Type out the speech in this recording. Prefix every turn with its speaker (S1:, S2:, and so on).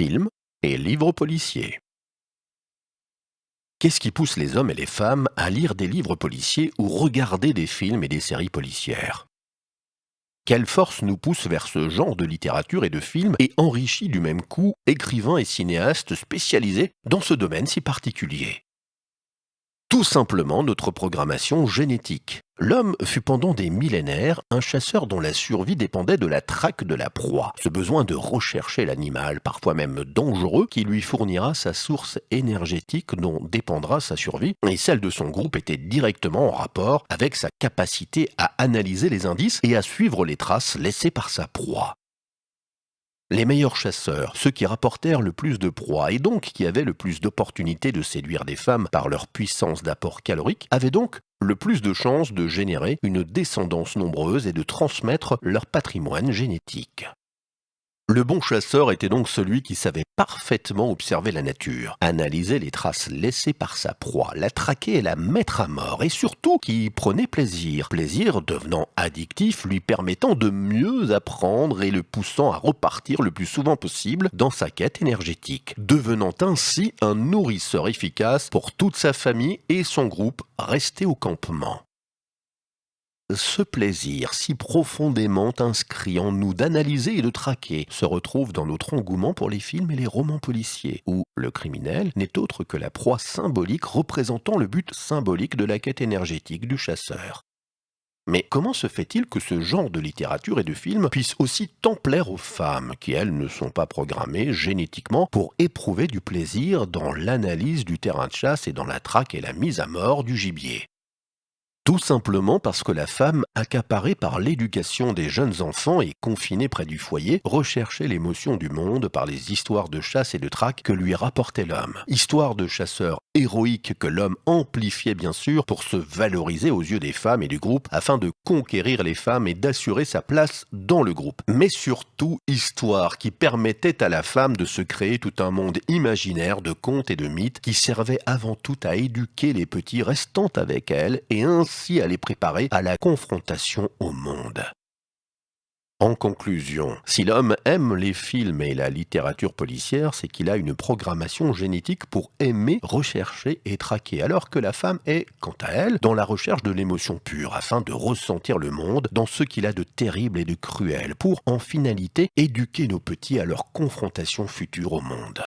S1: films et livres policiers. Qu'est-ce qui pousse les hommes et les femmes à lire des livres policiers ou regarder des films et des séries policières? Quelle force nous pousse vers ce genre de littérature et de films et enrichit du même coup écrivains et cinéastes spécialisés dans ce domaine si particulier? Tout simplement notre programmation génétique. L'homme fut pendant des millénaires un chasseur dont la survie dépendait de la traque de la proie, ce besoin de rechercher l'animal, parfois même dangereux, qui lui fournira sa source énergétique dont dépendra sa survie, et celle de son groupe était directement en rapport avec sa capacité à analyser les indices et à suivre les traces laissées par sa proie. Les meilleurs chasseurs, ceux qui rapportèrent le plus de proies et donc qui avaient le plus d'opportunités de séduire des femmes par leur puissance d'apport calorique, avaient donc le plus de chances de générer une descendance nombreuse et de transmettre leur patrimoine génétique. Le bon chasseur était donc celui qui savait parfaitement observer la nature, analyser les traces laissées par sa proie, la traquer et la mettre à mort, et surtout qui y prenait plaisir, plaisir devenant addictif, lui permettant de mieux apprendre et le poussant à repartir le plus souvent possible dans sa quête énergétique, devenant ainsi un nourrisseur efficace pour toute sa famille et son groupe resté au campement. Ce plaisir si profondément inscrit en nous d'analyser et de traquer se retrouve dans notre engouement pour les films et les romans policiers, où le criminel n'est autre que la proie symbolique représentant le but symbolique de la quête énergétique du chasseur. Mais comment se fait-il que ce genre de littérature et de films puisse aussi tant plaire aux femmes, qui elles ne sont pas programmées génétiquement pour éprouver du plaisir dans l'analyse du terrain de chasse et dans la traque et la mise à mort du gibier? Tout simplement parce que la femme, accaparée par l'éducation des jeunes enfants et confinée près du foyer, recherchait l'émotion du monde par les histoires de chasse et de traque que lui rapportait l'homme. Histoires de chasseurs héroïques que l'homme amplifiait bien sûr pour se valoriser aux yeux des femmes et du groupe afin de conquérir les femmes et d'assurer sa place dans le groupe. Mais surtout, histoires qui permettaient à la femme de se créer tout un monde imaginaire de contes et de mythes qui servaient avant tout à éduquer les petits restant avec elle et ainsi à les préparer à la confrontation au monde. En conclusion, si l'homme aime les films et la littérature policière, c'est qu'il a une programmation génétique pour aimer, rechercher et traquer, alors que la femme est, quant à elle, dans la recherche de l'émotion pure, afin de ressentir le monde dans ce qu'il a de terrible et de cruel, pour, en finalité, éduquer nos petits à leur confrontation future au monde.